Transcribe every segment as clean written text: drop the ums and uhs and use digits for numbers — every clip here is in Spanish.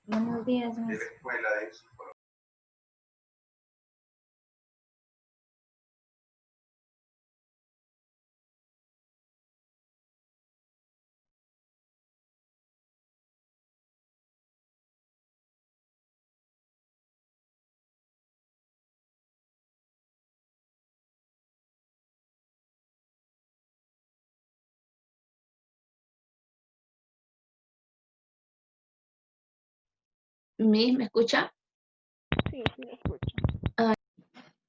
Buenos días, Miss. Miss, ¿me escucha? Sí, sí, lo escucho. Ah.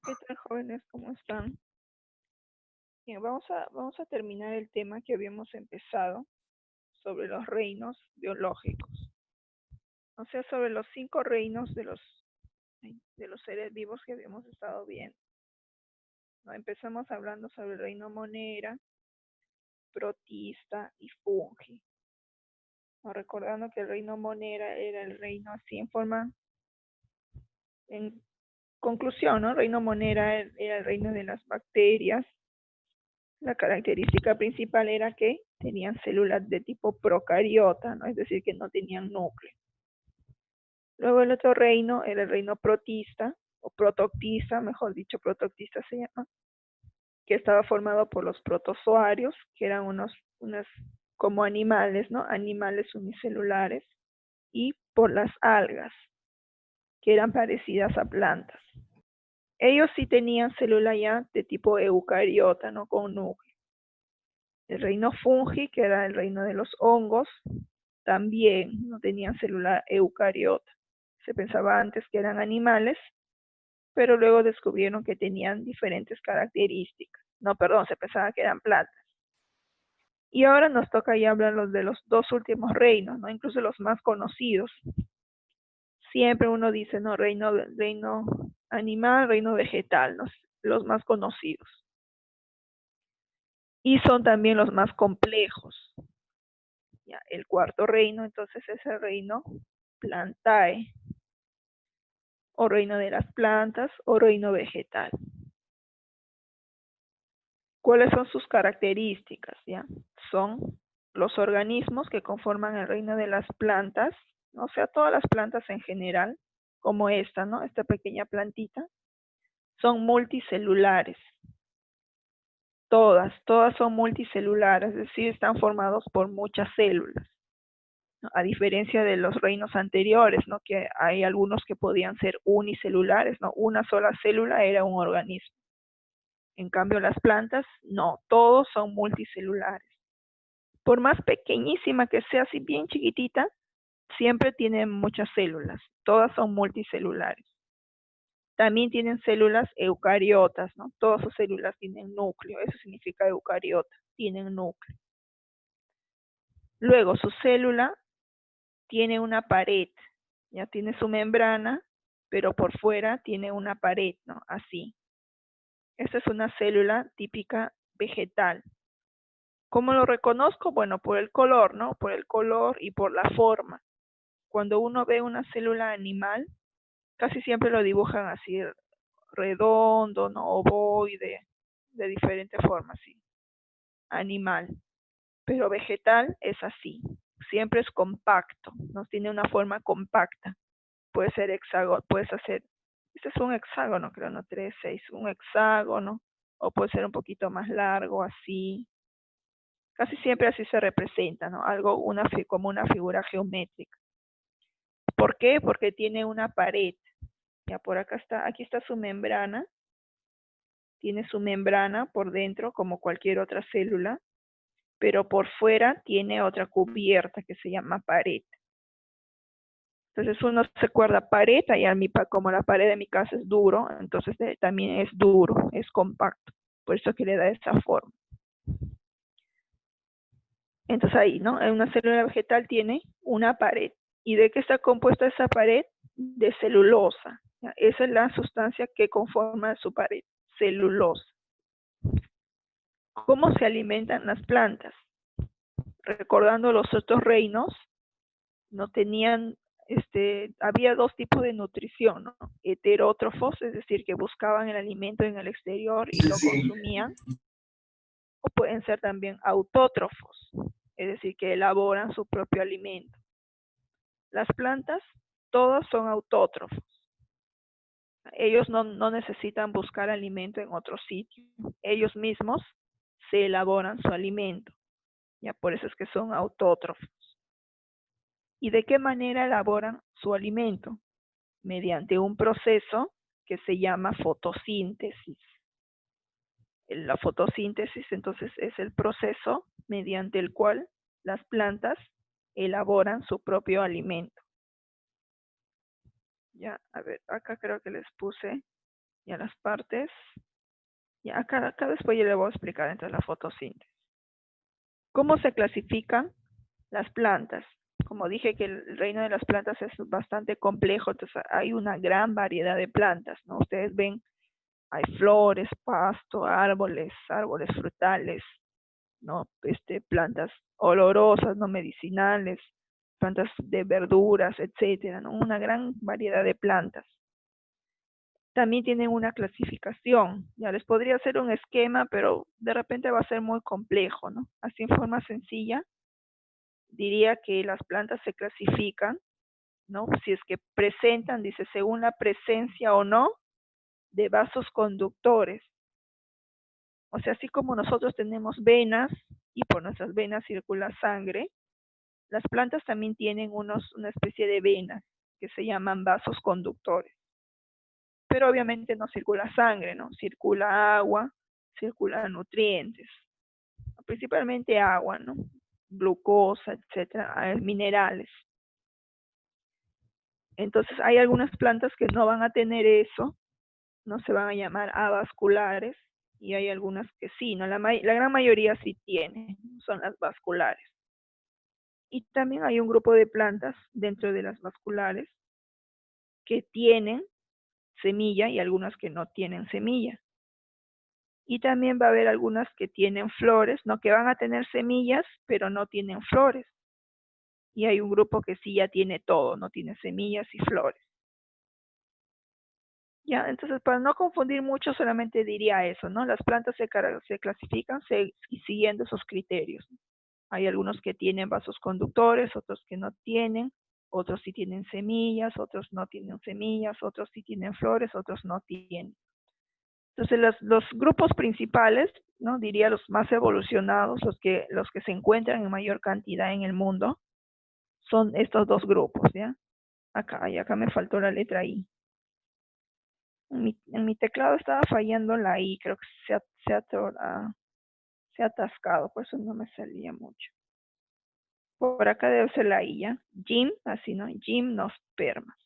¿Qué tal, jóvenes? ¿Cómo están? Bien, vamos a terminar el tema que habíamos empezado sobre los reinos biológicos. O sea, sobre los 5 reinos de los seres vivos que habíamos estado viendo. ¿No? Empezamos hablando sobre el reino monera, protista y fungi. ¿No? Recordando que el reino monera era el reino así en conclusión, ¿no? El reino monera era el reino de las bacterias. La característica principal era que tenían células de tipo procariota, ¿no? Es decir, que no tenían núcleo. Luego el otro reino era el reino protista, o protoctista, mejor dicho, protoctista se llama, que estaba formado por los protozoarios, que eran unos como animales, ¿no? Animales unicelulares, y por las algas, que eran parecidas a plantas. Ellos sí tenían célula ya de tipo eucariota, ¿no? Con núcleo. El reino fungi, que era el reino de los hongos, también no tenían célula eucariota. Se pensaba antes que eran animales, pero luego descubrieron que tenían diferentes características. No, perdón, se pensaba que eran plantas. Y ahora nos toca ya hablar de los dos últimos reinos, ¿no? Incluso los más conocidos. Siempre uno dice, ¿no? Reino animal, reino vegetal, ¿no? Los más conocidos. Y son también los más complejos. Ya, el cuarto reino, entonces, es el reino Plantae, o reino de las plantas, o reino vegetal. ¿Cuáles son sus características? ¿Ya? Son los organismos que conforman el reino de las plantas, o sea, todas las plantas en general, como esta, ¿no? Esta pequeña plantita, son multicelulares. Todas son multicelulares, es decir, están formados por muchas células. ¿No? A diferencia de los reinos anteriores, ¿no? Que hay algunos que podían ser unicelulares, ¿no? Una sola célula era un organismo. En cambio, las plantas, no, todos son multicelulares. Por más pequeñísima que sea, así bien chiquitita, siempre tienen muchas células. Todas son multicelulares. También tienen células eucariotas, ¿no? Todas sus células tienen núcleo. Eso significa eucariota, tienen núcleo. Luego, su célula tiene una pared, ya tiene su membrana, pero por fuera tiene una pared, ¿no? Así. Esta es una célula típica vegetal. ¿Cómo lo reconozco? Bueno, por el color, ¿no? Por el color y por la forma. Cuando uno ve una célula animal, casi siempre lo dibujan así, redondo, ¿no? Ovoide, de diferentes formas, sí. Animal. Pero vegetal es así. Siempre es compacto, ¿no? Tiene una forma compacta. Puede ser hexágono, puedes hacer, este es un hexágono, creo, no 3, 6, un hexágono, o puede ser un poquito más largo, así. Casi siempre así se representa, ¿no? Algo, como una figura geométrica. ¿Por qué? Porque tiene una pared. Ya por acá está, aquí está su membrana. Tiene su membrana por dentro, como cualquier otra célula, pero por fuera tiene otra cubierta que se llama pared. Entonces uno se acuerda pared, como la pared de mi casa es duro, entonces también es duro, es compacto. Por eso que le da esa forma. Entonces ahí, ¿no? En una célula vegetal tiene una pared. ¿Y de qué está compuesta esa pared? De celulosa. ¿Ya? Esa es la sustancia que conforma su pared, celulosa. ¿Cómo se alimentan las plantas? Recordando los otros reinos, no tenían, había dos tipos de nutrición, ¿no? Heterótrofos, es decir, que buscaban el alimento en el exterior y lo consumían, o pueden ser también autótrofos, es decir, que elaboran su propio alimento. Las plantas todos son autótrofos. Ellos no necesitan buscar alimento en otro sitio. Ellos mismos se elaboran su alimento. Ya por eso es que son autótrofos. ¿Y de qué manera elaboran su alimento? Mediante un proceso que se llama fotosíntesis. La fotosíntesis, entonces, es el proceso mediante el cual las plantas elaboran su propio alimento. Ya, a ver, acá creo que les puse ya las partes. Ya, acá después yo les voy a explicar entonces la fotosíntesis. ¿Cómo se clasifican las plantas? Como dije que el reino de las plantas es bastante complejo, entonces hay una gran variedad de plantas, ¿no? Ustedes ven, hay flores, pasto, árboles frutales, ¿no? Plantas olorosas, no medicinales, plantas de verduras, etcétera, ¿no? Una gran variedad de plantas. También tienen una clasificación. Ya les podría hacer un esquema, pero de repente va a ser muy complejo, ¿no? Así en forma sencilla, diría que las plantas se clasifican, ¿no? Si es que presentan, dice, según la presencia o no de vasos conductores. O sea, así como nosotros tenemos venas y por nuestras venas circula sangre, las plantas también tienen una especie de venas que se llaman vasos conductores. Pero obviamente no circula sangre, ¿no? Circula agua, circulan nutrientes, principalmente agua, ¿no? Glucosa, etcétera, minerales. Entonces hay algunas plantas que no van a tener eso, no se van a llamar avasculares, y hay algunas que sí, ¿no? La gran mayoría sí tiene, son las vasculares. Y también hay un grupo de plantas dentro de las vasculares que tienen semilla y algunas que no tienen semilla. Y también va a haber algunas que tienen flores, ¿no? Que van a tener semillas, pero no tienen flores. Y hay un grupo que sí ya tiene todo, no tiene semillas y flores. Ya, entonces para no confundir mucho, solamente diría eso, ¿no? Las plantas se clasifican siguiendo esos criterios. Hay algunos que tienen vasos conductores, otros que no tienen, otros sí tienen semillas, otros no tienen semillas, otros sí tienen flores, otros no tienen. Entonces los grupos principales, ¿no? Diría los más evolucionados, los que se encuentran en mayor cantidad en el mundo, son estos dos grupos, ¿ya? Acá me faltó la letra I. En mi teclado estaba fallando la I, creo que se ha atascado, por eso no me salía mucho. Por acá debe ser la I, ¿ya? Así, ¿no? Gimnospermas.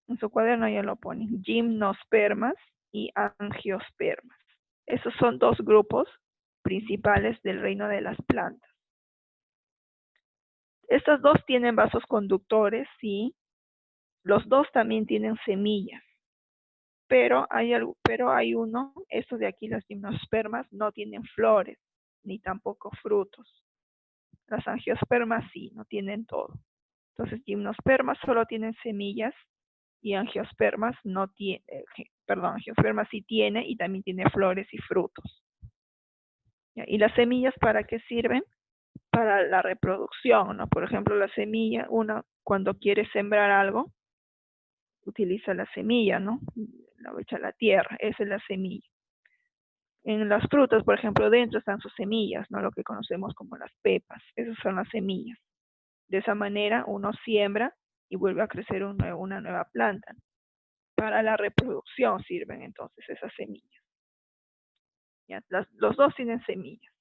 En su cuaderno ya lo pone. Gimnospermas y angiospermas. Esos son dos grupos principales del reino de las plantas. Estos dos tienen vasos conductores, sí. Los dos también tienen semillas. Pero hay uno, estos de aquí, las gimnospermas, no tienen flores, ni tampoco frutos. Las angiospermas sí, no tienen todo. Entonces, gimnospermas solo tienen semillas y angiospermas no tiene, angiospermas sí tiene y también tiene flores y frutos. ¿Y las semillas para qué sirven? Para la reproducción, ¿no? Por ejemplo, la semilla, uno cuando quiere sembrar algo, utiliza la semilla, ¿no? La echa a la tierra, esa es la semilla. En las frutas, por ejemplo, dentro están sus semillas, ¿no? Lo que conocemos como las pepas, esas son las semillas. De esa manera uno siembra y vuelve a crecer una nueva planta. Para la reproducción sirven entonces esas semillas. ¿Ya? Los dos tienen semillas.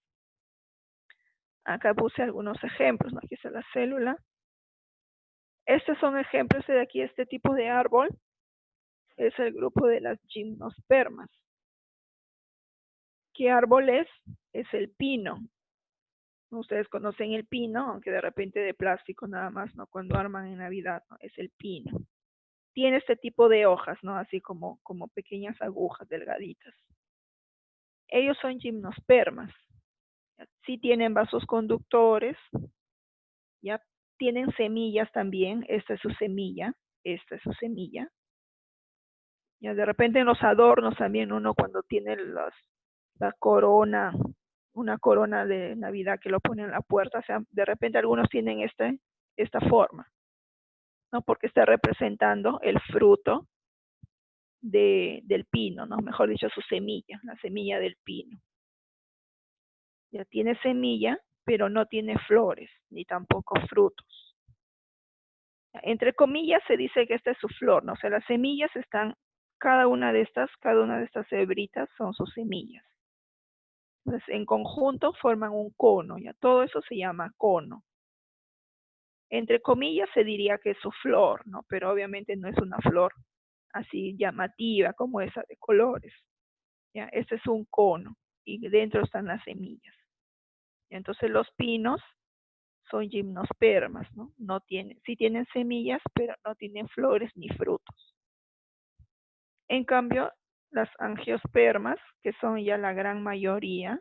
Acá puse algunos ejemplos, ¿no? Aquí está la célula. Estos son ejemplos de aquí, este tipo de árbol. Es el grupo de las gimnospermas. ¿Qué árbol es? Es el pino. Ustedes conocen el pino, aunque de repente de plástico nada más, ¿no? Cuando arman en Navidad, ¿no? Es el pino. Tiene este tipo de hojas, ¿no? Así como pequeñas agujas delgaditas. Ellos son gimnospermas. Sí tienen vasos conductores, ya tienen semillas también. Esta es su semilla, esta es su semilla. Ya de repente en los adornos también uno cuando tiene la corona, una corona de Navidad que lo pone en la puerta, o sea, de repente algunos tienen esta forma. ¿no? Porque está representando el fruto del pino, ¿no? Mejor dicho, su semilla, la semilla del pino. Ya tiene semilla, pero no tiene flores, ni tampoco frutos. Entre comillas se dice que esta es su flor, ¿no? O sea, las semillas están, cada una de estas hebritas son sus semillas. Entonces, en conjunto forman un cono, ya todo eso se llama cono. Entre comillas se diría que es su flor, ¿no? Pero obviamente no es una flor así llamativa como esa de colores. ¿Ya? Este es un cono y dentro están las semillas. Entonces los pinos son gimnospermas, ¿no? Sí tienen semillas, pero no tienen flores ni frutos. En cambio, las angiospermas, que son ya la gran mayoría,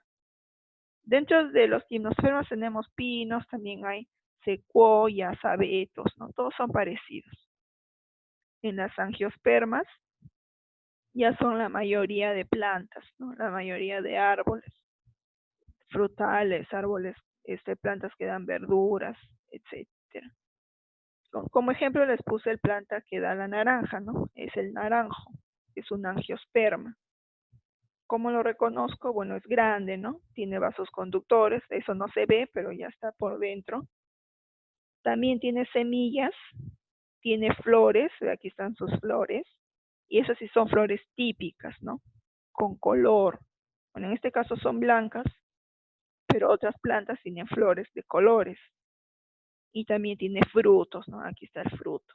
dentro de los gimnospermas tenemos pinos, también hay secuoyas, abetos, ¿no? Todos son parecidos. En las angiospermas ya son la mayoría de plantas, ¿no? La mayoría de árboles frutales, árboles, plantas que dan verduras, etcétera. Como ejemplo les puse el planta que da la naranja, ¿no? Es el naranjo, es un angiosperma. ¿Cómo lo reconozco? Bueno, es grande, ¿no? Tiene vasos conductores, eso no se ve, pero ya está por dentro. También tiene semillas, tiene flores, aquí están sus flores, y esas sí son flores típicas, ¿no? Con color. Bueno, en este caso son blancas, pero otras plantas tienen flores de colores. Y también tiene frutos, ¿no? Aquí está el fruto.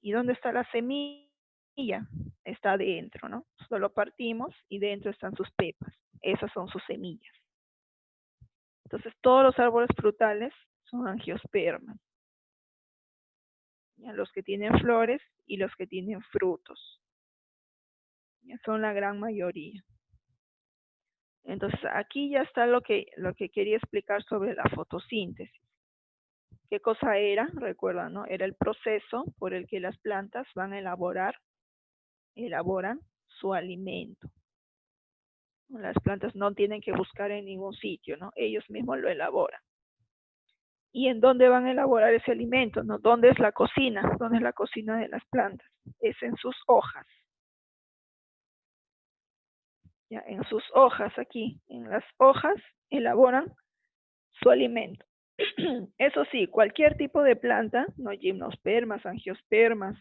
¿Y dónde está la semilla? Está dentro, ¿no? Solo partimos y dentro están sus pepas. Esas son sus semillas. Entonces, todos los árboles frutales son angiospermas. ¿Ya? Los que tienen flores y los que tienen frutos. ¿Ya? Son la gran mayoría. Entonces, aquí ya está lo que quería explicar sobre la fotosíntesis. ¿Qué cosa era? Recuerdan, ¿no? Era el proceso por el que las plantas van a elaboran su alimento. Las plantas no tienen que buscar en ningún sitio, ¿no? Ellos mismos lo elaboran. ¿Y en dónde van a elaborar ese alimento? ¿No? ¿Dónde es la cocina? ¿Dónde es la cocina de las plantas? Es en sus hojas. ¿Ya? En sus hojas aquí, en las hojas elaboran su alimento. Eso sí, cualquier tipo de planta, no gimnospermas, angiospermas,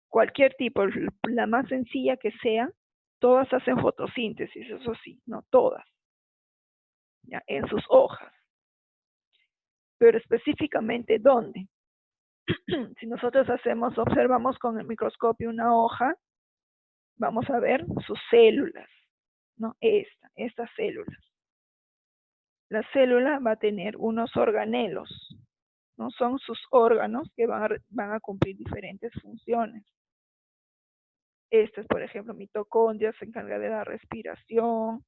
cualquier tipo, la más sencilla que sea, todas hacen fotosíntesis, eso sí, no todas, ¿ya? En sus hojas. Pero específicamente, ¿dónde? Si nosotros observamos con el microscopio una hoja, vamos a ver sus células, ¿no? Estas células. La célula va a tener unos organelos, ¿no? Son sus órganos que van a cumplir diferentes funciones. Por ejemplo, mitocondria, se encarga de la respiración,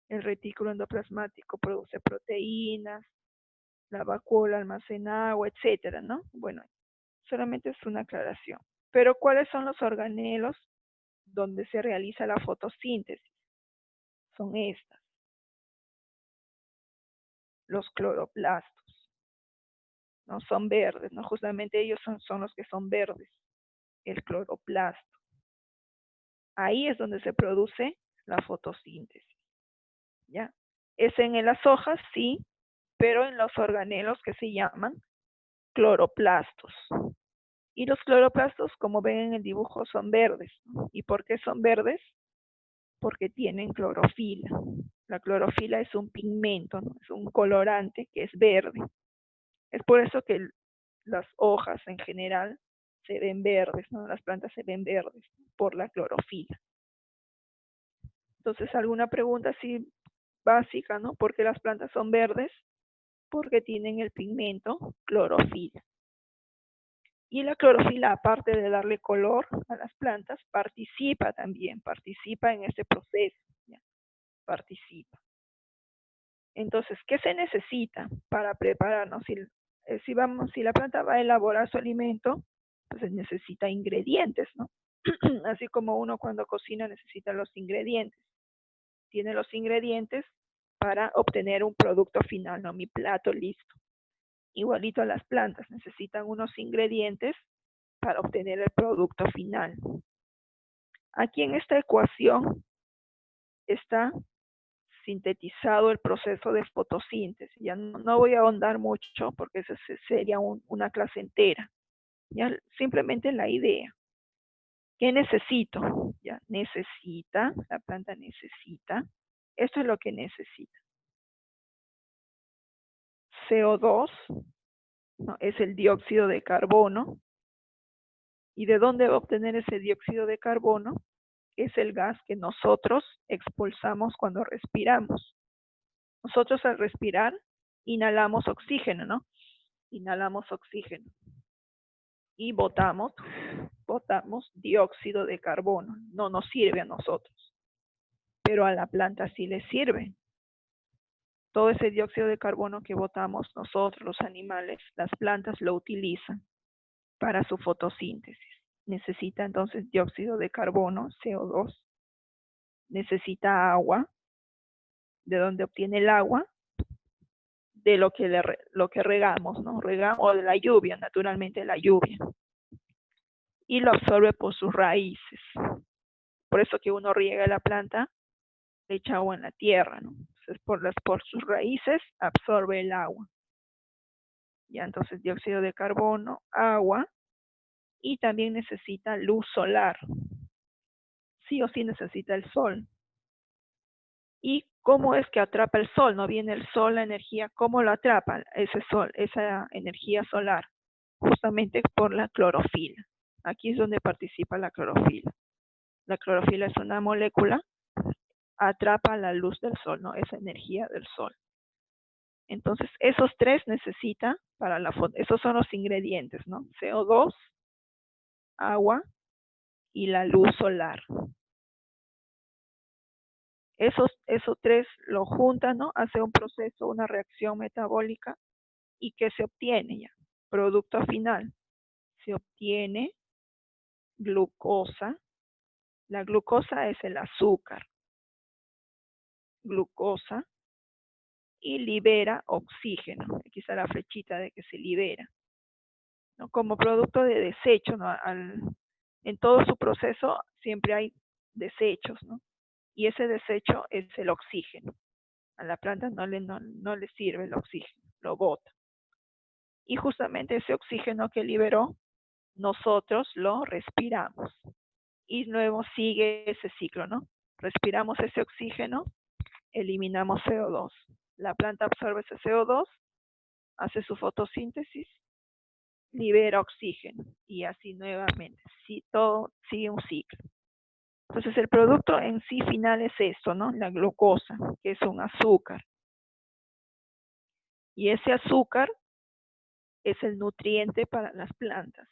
el retículo endoplasmático produce proteínas, la vacuola almacena agua, etcétera, ¿no? Bueno, solamente es una aclaración. Pero, ¿cuáles son los organelos donde se realiza la fotosíntesis? Son estas, los cloroplastos, ¿no? Son verdes, ¿no? Justamente ellos son los que son verdes, el cloroplasto. Ahí es donde se produce la fotosíntesis, ¿ya? Es en las hojas, sí, pero en los organelos que se llaman cloroplastos. Y los cloroplastos, como ven en el dibujo, son verdes, ¿no? ¿Y por qué son verdes? Porque tienen clorofila. La clorofila es un pigmento, ¿no? Es un colorante que es verde. Es por eso que las hojas en general se ven verdes, ¿no? Las plantas se ven verdes por la clorofila. Entonces, alguna pregunta así básica, ¿no? ¿Por qué las plantas son verdes? Porque tienen el pigmento clorofila. Y la clorofila, aparte de darle color a las plantas, participa en este proceso, ¿ya? Participa. Entonces, ¿qué se necesita para prepararnos? Si la planta va a elaborar su alimento, pues necesita ingredientes, ¿no? Así como uno cuando cocina necesita los ingredientes. Tiene los ingredientes para obtener un producto final, ¿no? Mi plato listo. Igualito a las plantas, necesitan unos ingredientes para obtener el producto final. Aquí en esta ecuación está sintetizado el proceso de fotosíntesis. Ya no voy a ahondar mucho porque eso sería una clase entera. Ya simplemente la idea. ¿Qué necesito? Ya necesita, la planta necesita. Esto es lo que necesita. CO2, ¿no? Es el dióxido de carbono. ¿Y de dónde va a obtener ese dióxido de carbono? Es el gas que nosotros expulsamos cuando respiramos. Nosotros al respirar inhalamos oxígeno, ¿no? Inhalamos oxígeno y botamos dióxido de carbono. No nos sirve a nosotros, pero a la planta sí le sirve. Todo ese dióxido de carbono que botamos nosotros, los animales, las plantas lo utilizan para su fotosíntesis. Necesita entonces dióxido de carbono, CO2. Necesita agua. ¿De dónde obtiene el agua? De lo que regamos, ¿no? O de la lluvia, naturalmente la lluvia. Y lo absorbe por sus raíces. Por eso que uno riega la planta, le echa agua en la tierra, ¿no? Entonces, por sus raíces absorbe el agua. Ya, entonces dióxido de carbono, agua, y también necesita luz solar. Sí o sí necesita el sol. ¿Y cómo es que atrapa el sol? No viene el sol, la energía, ¿cómo lo atrapa ese sol, esa energía solar? Justamente por la clorofila. Aquí es donde participa la clorofila. La clorofila es una molécula, atrapa la luz del sol, ¿no? Esa energía del sol. Entonces, esos tres necesita para la foto. Esos son los ingredientes, ¿no? CO2, agua y la luz solar. Esos tres lo juntan, ¿no? Hace un proceso, una reacción metabólica. ¿Y qué se obtiene ya? Producto final. Se obtiene glucosa. La glucosa es el azúcar. Glucosa. Y libera oxígeno. Aquí está la flechita de que se libera, ¿no? Como producto de desecho, ¿no? En todo su proceso siempre hay desechos, ¿no? Y ese desecho es el oxígeno. A la planta no le sirve el oxígeno, lo bota. Y justamente ese oxígeno que liberó, nosotros lo respiramos. Y luego sigue ese ciclo, ¿no? Respiramos ese oxígeno, eliminamos CO2. La planta absorbe ese CO2, hace su fotosíntesis, libera oxígeno y así nuevamente. Sí, todo sigue un ciclo. Entonces el producto en sí final es esto, ¿no? La glucosa, que es un azúcar. Y ese azúcar es el nutriente para las plantas.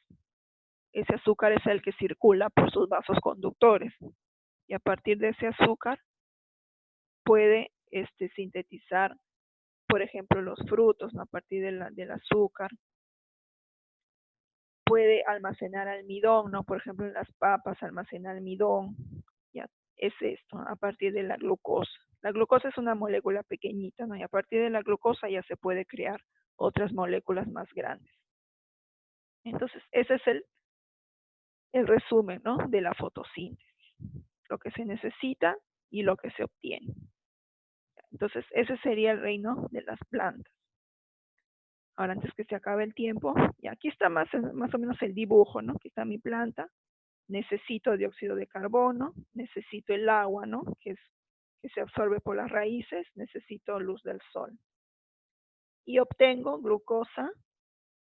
Ese azúcar es el que circula por sus vasos conductores. Y a partir de ese azúcar puede sintetizar, por ejemplo, los frutos, ¿no? A partir del azúcar. Puede almacenar almidón, ¿no? Por ejemplo, en las papas almacena almidón. Ya es esto, a partir de la glucosa. La glucosa es una molécula pequeñita, ¿no? Y a partir de la glucosa ya se puede crear otras moléculas más grandes. Entonces, ese es el resumen, ¿no? De la fotosíntesis. Lo que se necesita y lo que se obtiene. Entonces, ese sería el reino de las plantas. Ahora, antes que se acabe el tiempo, y aquí está más o menos el dibujo, ¿no? Aquí está mi planta. Necesito dióxido de carbono, necesito el agua, ¿no? Que se absorbe por las raíces, necesito luz del sol. Y obtengo glucosa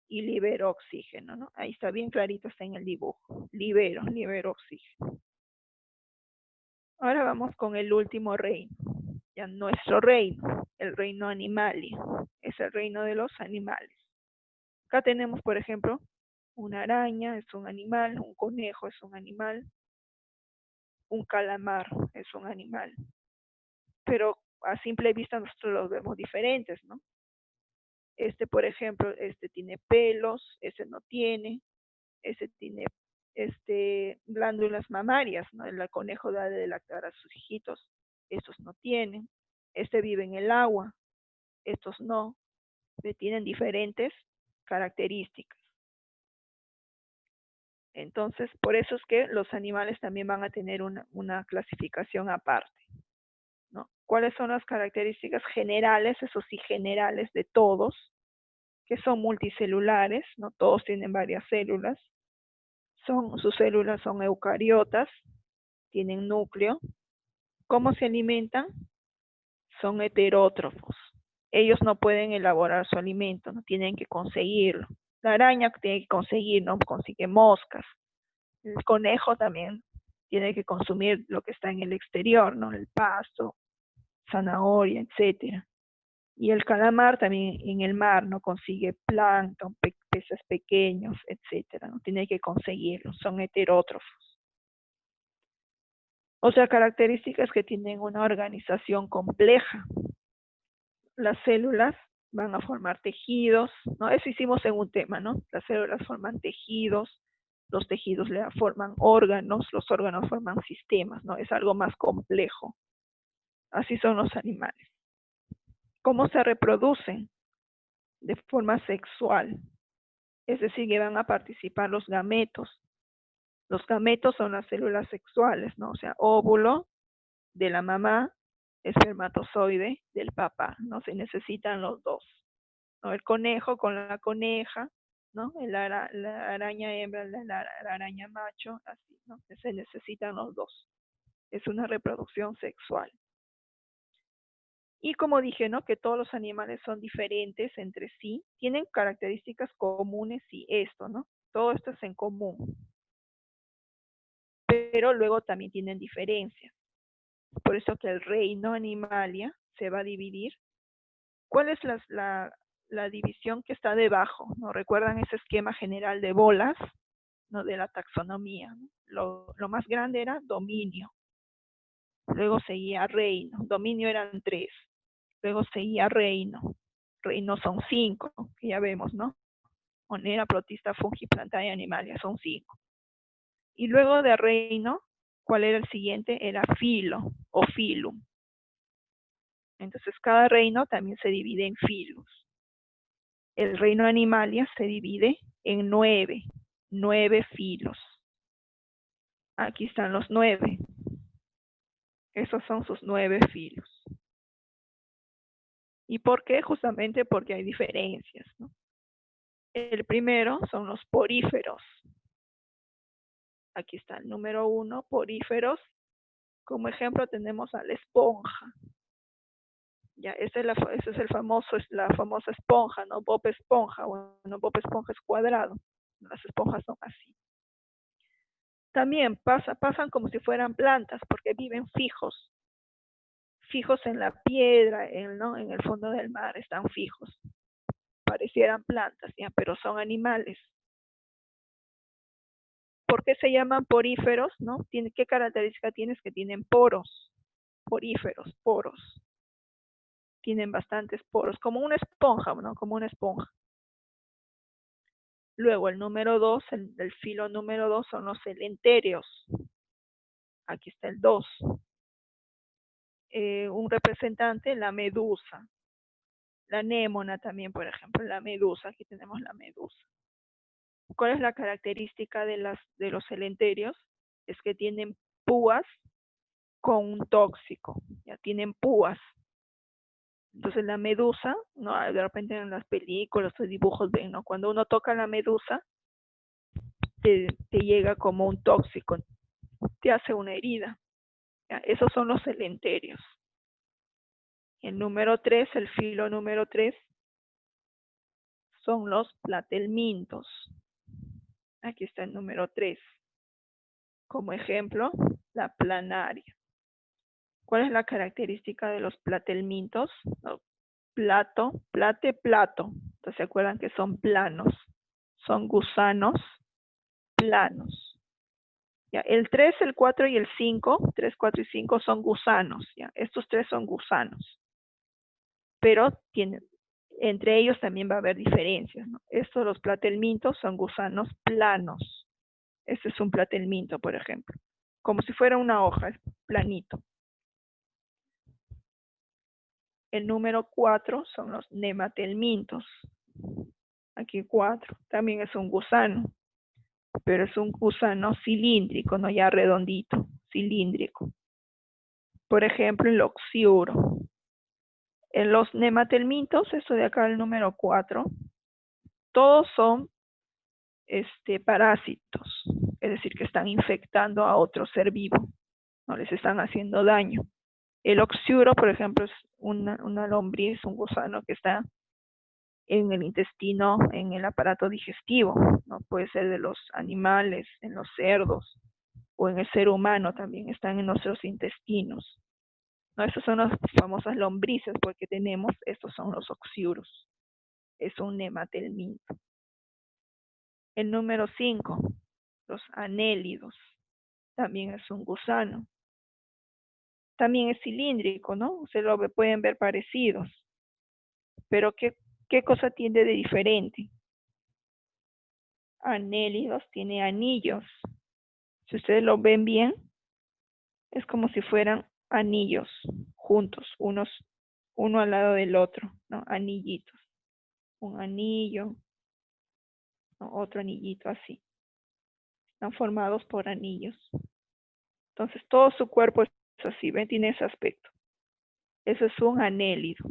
y libero oxígeno, ¿no? Ahí está bien clarito, está en el dibujo. Libero oxígeno. Ahora vamos con el último reino. Ya nuestro reino, el reino animalia, es el reino de los animales. Acá tenemos, por ejemplo, una araña es un animal, un conejo es un animal, un calamar es un animal. Pero a simple vista nosotros los vemos diferentes, ¿no? Por ejemplo, tiene pelos, ese no tiene, ese tiene glándulas mamarias, ¿no? El conejo da de lactar a sus hijitos, estos no tienen. Vive en el agua, estos no. Tienen diferentes características. Entonces, por eso es que los animales también van a tener una clasificación aparte, ¿no? ¿Cuáles son las características generales? Eso sí, generales de todos, que son multicelulares, ¿no? Todos tienen varias células. Sus células son eucariotas, tienen núcleo. ¿Cómo se alimentan? Son heterótrofos. Ellos no pueden elaborar su alimento, no tienen que conseguirlo. La araña tiene que conseguir, no consigue moscas. El conejo también tiene que consumir lo que está en el exterior, ¿no? El pasto, zanahoria, etcétera. Y el calamar también en el mar no consigue plancton, peces pequeños, etcétera. No tiene que conseguirlo, son heterótrofos. Otra característica es que tienen una organización compleja. Las células van a formar tejidos, ¿no? Eso hicimos en un tema, ¿no? Las células forman tejidos, los tejidos le forman órganos, los órganos forman sistemas, ¿no? Es algo más complejo. Así son los animales. ¿Cómo se reproducen? De forma sexual. Es decir, que van a participar los gametos. Los gametos son las células sexuales, ¿no? O sea, óvulo de la mamá, espermatozoide del papá, ¿no? Se necesitan los dos, ¿no? El conejo con la coneja, ¿no? La araña hembra, la araña macho, así, ¿no? Se necesitan los dos. Es una reproducción sexual. Y como dije, ¿no? Que todos los animales son diferentes entre sí, tienen características comunes y esto, ¿no? Todo esto es en común. Pero luego también tienen diferencias. Por eso que el reino Animalia se va a dividir. ¿Cuál es la división que está debajo? ¿No? ¿Recuerdan ese esquema general de bolas? ¿No? De la taxonomía, ¿no? Lo más grande era dominio. Luego seguía reino. Dominio eran 3. Luego seguía reino. Reino son 5, que ya vemos, ¿no? Monera, protista, fungi, planta y animalia, son 5. Y luego de reino, ¿cuál era el siguiente? Era filo o filum. Entonces cada reino también se divide en filos. El reino Animalia se divide en 9 filos. Aquí están los 9. Esos son sus 9 filos. ¿Y por qué? Justamente porque hay diferencias, ¿no? El primero son los poríferos. Aquí está el número 1, poríferos. Como ejemplo tenemos a la esponja. Ya, esa es la famosa esponja, ¿no? Bob Esponja. Bueno, Bob Esponja es cuadrado. Las esponjas son así. También pasan como si fueran plantas, porque viven fijos en la piedra, ¿no? En el fondo del mar están fijos. Parecieran plantas, ¿ya? Pero son animales. ¿Por qué se llaman poríferos, no? ¿Qué característica tienes? Que tienen poros. Poríferos, poros. Tienen bastantes poros, como una esponja, ¿no? Como una esponja. Luego el número 2, el filo número 2 son los celentéreos. Aquí está el 2. Un representante, la medusa. La anémona también, por ejemplo, la medusa. Aquí tenemos la medusa. ¿Cuál es la característica de los celentéreos? Es que tienen púas con un tóxico. Ya tienen púas. Entonces la medusa, ¿no? De repente en las películas o dibujos ven, ¿no? Cuando uno toca la medusa, te llega como un tóxico, te hace una herida. ¿Ya? Esos son los celentéreos. El número 3, el filo número 3, son los platelmintos. Aquí está el número 3. Como ejemplo, la planaria. ¿Cuál es la característica de los platelmintos? Plato. Entonces, ¿se acuerdan que son planos? Son gusanos planos. ¿Ya? El 3, el 4 y el 5, 3, 4 y 5 son gusanos. ¿Ya? Estos 3 son gusanos. Pero entre ellos también va a haber diferencias, ¿no? Estos, los platelmintos, son gusanos planos. Este es un platelminto, por ejemplo. Como si fuera una hoja, es planito. El número 4 son los nematelmintos. Aquí 4. También es un gusano, pero es un gusano cilíndrico, no ya redondito, cilíndrico. Por ejemplo, el oxiuro. En los nematelmintos, esto de acá el número 4, todos son parásitos, es decir, que están infectando a otro ser vivo, no les están haciendo daño. El oxiuro, por ejemplo, es una lombriz, un gusano que está en el intestino, en el aparato digestivo, ¿no? Puede ser de los animales, en los cerdos, o en el ser humano también están en nuestros intestinos. ¿No? Estas son las famosas lombrices porque tenemos, estos son los oxiuros. Es un nematelminto. El número 5, los anélidos. También es un gusano. También es cilíndrico, ¿no? Se lo pueden ver parecidos. Pero ¿qué cosa tiene de diferente? Anélidos tiene anillos. Si ustedes lo ven bien, es como si fueran anillos juntos, uno al lado del otro, ¿no? Anillitos. Un anillo, ¿no? Otro anillito así. Están formados por anillos. Entonces todo su cuerpo es así, ¿ven? Tiene ese aspecto. Eso es un anélido.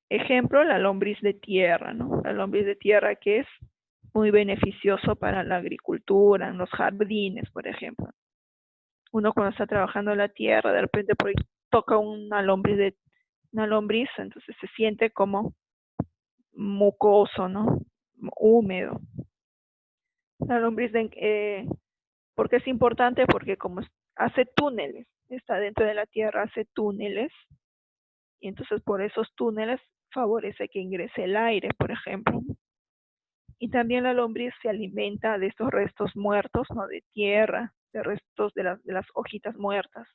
Ejemplo, la lombriz de tierra, ¿no? La lombriz de tierra que es muy beneficioso para la agricultura, en los jardines, por ejemplo. Uno cuando está trabajando en la tierra, de repente por ahí toca una lombriz, entonces se siente como mucoso, ¿no? Húmedo. La lombriz, ¿por qué es importante? Porque como hace túneles, está dentro de la tierra, hace túneles, y entonces por esos túneles favorece que ingrese el aire, por ejemplo. Y también la lombriz se alimenta de estos restos muertos, ¿no? De tierra, de restos de las hojitas muertas.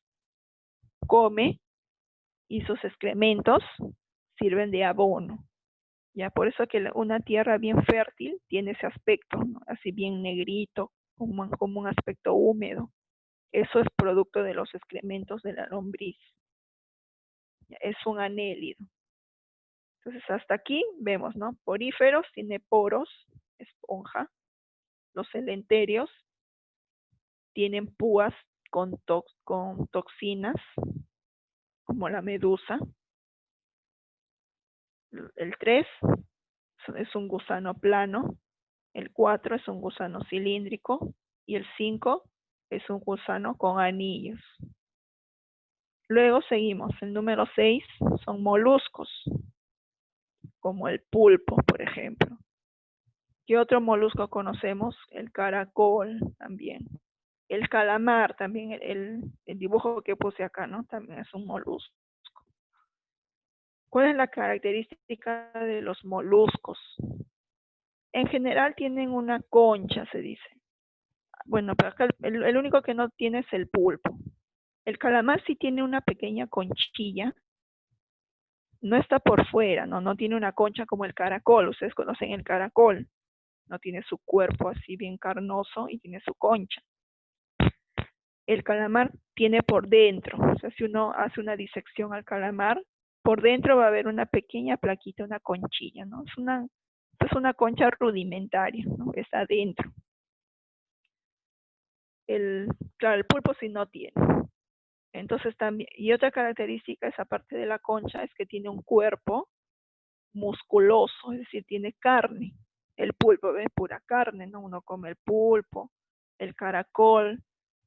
Come y sus excrementos sirven de abono. Ya por eso que una tierra bien fértil tiene ese aspecto, ¿no? Así bien negrito, como un aspecto húmedo. Eso es producto de los excrementos de la lombriz. Es un anélido. Entonces hasta aquí vemos, ¿no? Poríferos, tiene poros, esponja. Los celenterios tienen púas con toxinas, como la medusa. El 3 es un gusano plano. El 4 es un gusano cilíndrico. Y el 5 es un gusano con anillos. Luego seguimos. El número 6 son moluscos, como el pulpo, por ejemplo. ¿Qué otro molusco conocemos? El caracol también. El calamar también, el dibujo que puse acá, ¿no? También es un molusco. ¿Cuál es la característica de los moluscos? En general tienen una concha, se dice. Bueno, pero acá el único que no tiene es el pulpo. El calamar sí tiene una pequeña conchilla. No está por fuera, no tiene una concha como el caracol. Ustedes conocen el caracol. No tiene su cuerpo así bien carnoso y tiene su concha. El calamar tiene por dentro, o sea, si uno hace una disección al calamar, por dentro va a haber una pequeña plaquita, una conchilla, ¿no? Es una concha rudimentaria, ¿no? Está adentro. Claro, el pulpo sí no tiene. Entonces también, y otra característica, esa parte de la concha, es que tiene un cuerpo musculoso, es decir, tiene carne. El pulpo es pura carne, ¿no? Uno come el pulpo, el caracol,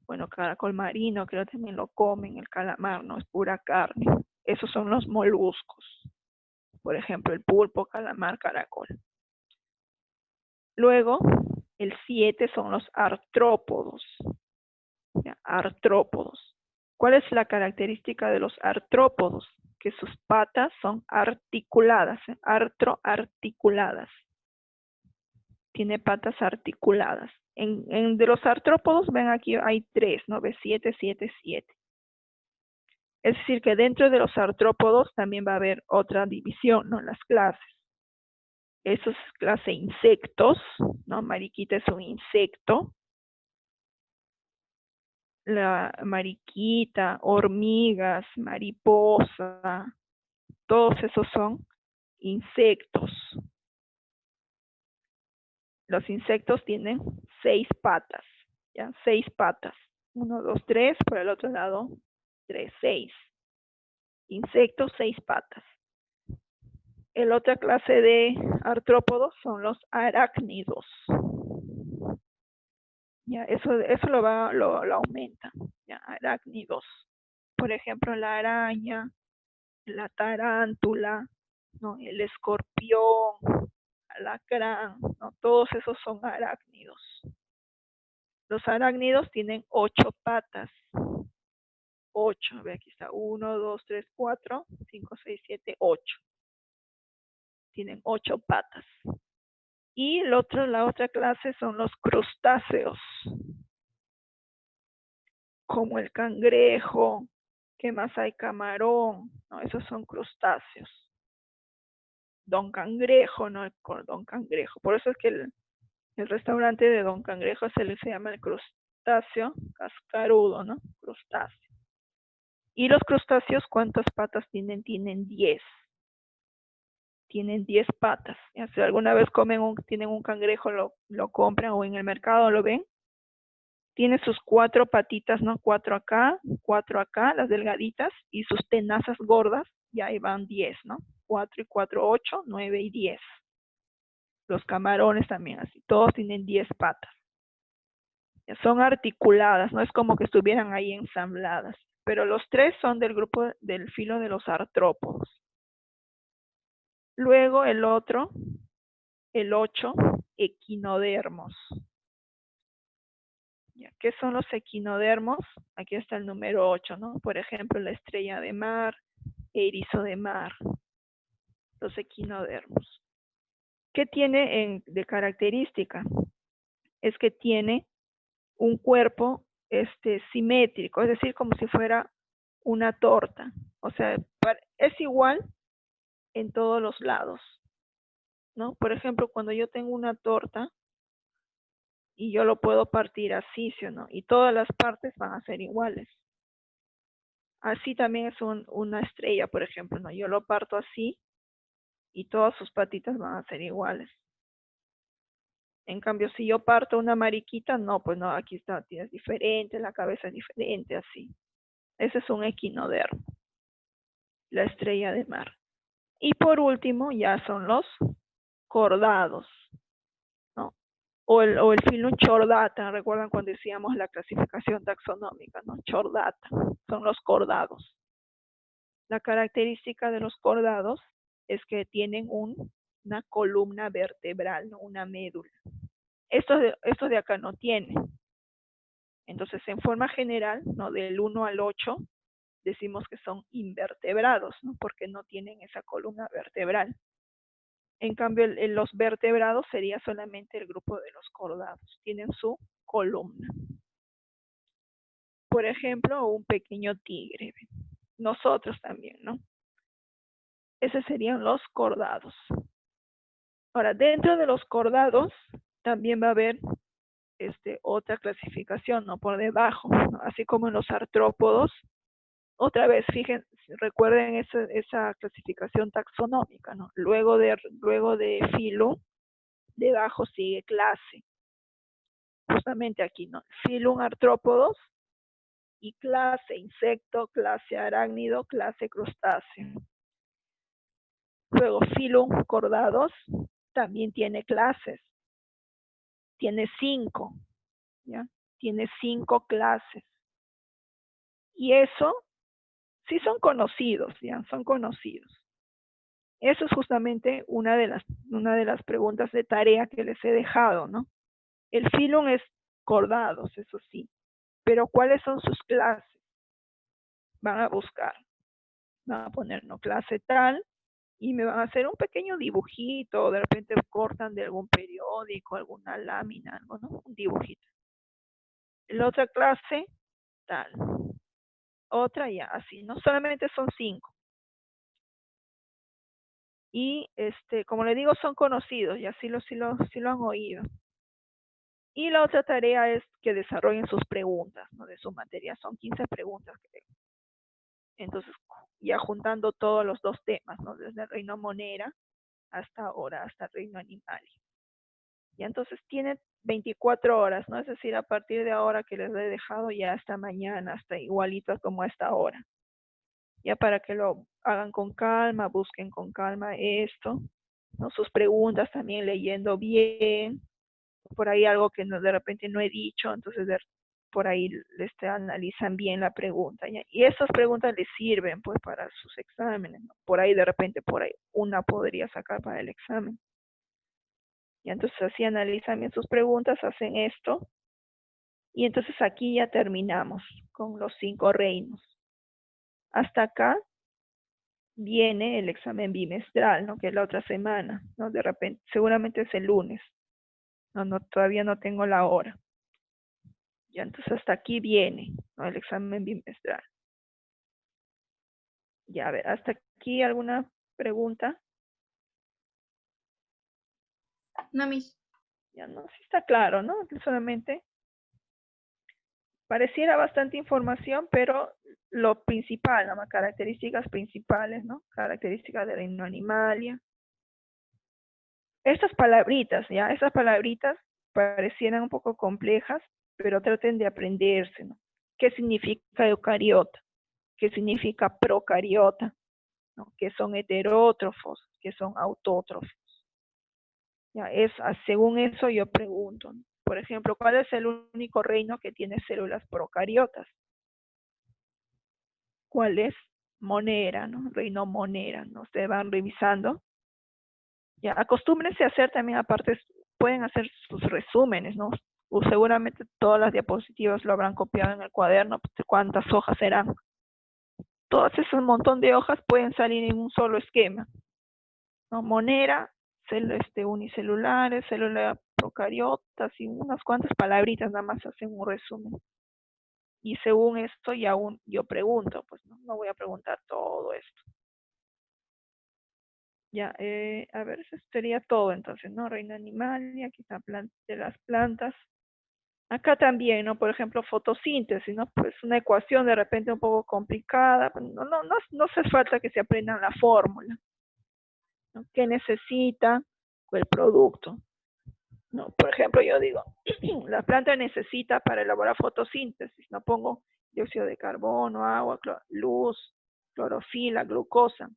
bueno, caracol marino, creo que también lo comen, el calamar, ¿no? Es pura carne. Esos son los moluscos. Por ejemplo, el pulpo, calamar, caracol. Luego, el 7 son los artrópodos. ¿Ya? Artrópodos. ¿Cuál es la característica de los artrópodos? Que sus patas son articuladas, articuladas. Tiene patas articuladas. De los artrópodos, ven aquí hay 3, ¿no? Ve 7, 7, 7. Es decir, que dentro de los artrópodos también va a haber otra división, ¿no? Las clases. Eso es clase insectos, ¿no? Mariquita es un insecto. La mariquita, hormigas, mariposa, todos esos son insectos. Los insectos tienen 6 patas, ¿ya? 6 patas. 1, 2, 3, por el otro lado 3, 6. Insectos, 6 patas. La otra clase de artrópodos son los arácnidos. Ya, eso lo aumenta. Ya, arácnidos. Por ejemplo, la araña, la tarántula, ¿no? El escorpión, alacrán, ¿no? Todos esos son arácnidos. Los arácnidos tienen 8 patas. 8, ve aquí está, 1, 2, 3, 4, 5, 6, 7, 8. Tienen 8 patas. Y la otra clase son los crustáceos, como el cangrejo, ¿qué más hay? Camarón, ¿no? Esos son crustáceos. Don Cangrejo, ¿no? Don Cangrejo. Por eso es que el restaurante de Don Cangrejo se llama el crustáceo cascarudo, ¿no? Crustáceo. Y los crustáceos, ¿cuántas patas tienen? Tienen 10. Tienen 10 patas. ¿Ya? Si alguna vez tienen un cangrejo, lo compran o en el mercado lo ven, tiene sus 4 patitas, ¿no? 4 acá, las delgaditas, y sus tenazas gordas, y ahí van 10, ¿no? 4 y 4, 8, 9 y 10. Los camarones también así, todos tienen 10 patas. Ya son articuladas, no es como que estuvieran ahí ensambladas, pero los 3 son del grupo del filo de los artrópodos. Luego el 8, equinodermos. ¿Qué son los equinodermos? Aquí está el número 8, ¿no? Por ejemplo, la estrella de mar, erizo de mar, los equinodermos. ¿Qué tiene de característica? Es que tiene un cuerpo simétrico, es decir, como si fuera una torta. O sea, es igual en todos los lados, ¿no? Por ejemplo, cuando yo tengo una torta, y yo lo puedo partir así, ¿sí o no? Y todas las partes van a ser iguales. Así también es una estrella, por ejemplo, ¿no? Yo lo parto así y todas sus patitas van a ser iguales. En cambio, si yo parto una mariquita, no, pues no, aquí está, es diferente, la cabeza es diferente, así. Ese es un equinodermo, la estrella de mar. Y por último, ya son los cordados, ¿no? O el filum chordata, recuerdan cuando decíamos la clasificación taxonómica, ¿no? Chordata, son los cordados. La característica de los cordados es que tienen una columna vertebral, ¿no? Una médula. Estos de acá no tienen. Entonces, en forma general, ¿no? Del 1 al 8, decimos que son invertebrados, ¿no? Porque no tienen esa columna vertebral. En cambio, los vertebrados sería solamente el grupo de los cordados. Tienen su columna. Por ejemplo, un pequeño tigre. Nosotros también, ¿no? Esos serían los cordados. Ahora, dentro de los cordados también va a haber otra clasificación, ¿no? Por debajo, ¿no? Así como en los artrópodos. Otra vez, fíjense, recuerden esa clasificación taxonómica, ¿no? Luego de filo, debajo sigue clase. Justamente aquí, ¿no? Filum artrópodos y clase insecto, clase arácnido, clase crustáceo. Luego filum cordados también tiene clases. Tiene 5, ¿ya? Tiene 5 clases. Y eso sí son conocidos, ¿ya? Son conocidos. Eso es justamente una de las preguntas de tarea que les he dejado, ¿no? El filum es cordados, eso sí. Pero ¿cuáles son sus clases? Van a buscar. Van a poner, ¿no? Clase tal, y me van a hacer un pequeño dibujito, de repente cortan de algún periódico, alguna lámina, algo, ¿no? Un dibujito. La otra clase, tal. Otra ya, así, ¿no? Solamente son 5. Y como le digo, son conocidos, y así sí lo han oído. Y la otra tarea es que desarrollen sus preguntas, ¿no? De su materia. Son 15 preguntas, creo. Entonces, ya juntando todos los 2 temas, ¿no? Desde el reino monera hasta ahora, hasta el reino animal. Y entonces tiene 24 horas, ¿no? Es decir, a partir de ahora que les he dejado ya hasta mañana, hasta igualito como a esta hora. Ya para que lo hagan con calma, busquen con calma esto, ¿no? Sus preguntas también leyendo bien, por ahí algo que no, de repente no he dicho, entonces por ahí analizan bien la pregunta, ¿ya? Y esas preguntas les sirven pues para sus exámenes, ¿no? Por ahí de repente, por ahí una podría sacar para el examen. Y entonces así analizan bien sus preguntas, hacen esto, y entonces aquí ya terminamos con los 5 reinos. Hasta acá viene el examen bimestral, ¿no? Que es la otra semana, ¿no? De repente, seguramente es el lunes. No, todavía no tengo la hora. Ya, entonces hasta aquí viene, ¿no? El examen bimestral. Ya, a ver, hasta aquí alguna pregunta. No, Miss. Ya no, sí está claro, ¿no? Solamente pareciera bastante información, pero lo principal, las características principales, ¿no? Características del reino animalia. Estas palabritas, ¿ya? Esas palabritas parecieran un poco complejas, pero traten de aprenderse, ¿no? ¿Qué significa eucariota? ¿Qué significa procariota? ¿No? ¿Qué son heterótrofos? ¿Qué son autótrofos? Ya, según eso yo pregunto, ¿no? Por ejemplo, ¿cuál es el único reino que tiene células procariotas? ¿Cuál es? Monera, ¿no? Reino Monera, ¿no? Ustedes van revisando. Ya, acostúmbrense a hacer también, aparte, pueden hacer sus resúmenes, ¿no? O seguramente todas las diapositivas lo habrán copiado en el cuaderno, ¿cuántas hojas serán? Todas esas montón de hojas pueden salir en un solo esquema, ¿no? Monera, unicelulares, célula procariotas y unas cuantas palabritas nada más hacen un resumen. Y según esto ya yo pregunto, pues no voy a preguntar todo esto. Ya, a ver, eso sería todo entonces, ¿no? Reino animal, y aquí está de las plantas. Acá también, ¿no? Por ejemplo, fotosíntesis, ¿no? Pues una ecuación de repente un poco complicada, no hace falta que se aprendan la fórmula, ¿no? ¿Qué necesita el producto? ¿No? Por ejemplo, yo digo, la planta necesita para elaborar fotosíntesis, no pongo dióxido de carbono, agua, luz, clorofila, glucosa.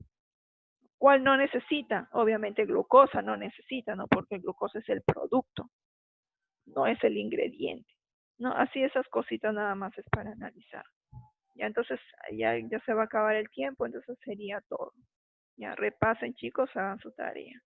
¿Cuál no necesita? Obviamente glucosa no necesita, ¿no? Porque glucosa es el producto, no es el ingrediente, ¿no? Así esas cositas nada más es para analizar. Ya entonces ya se va a acabar el tiempo, entonces sería todo. Ya repasen chicos, hagan su tarea.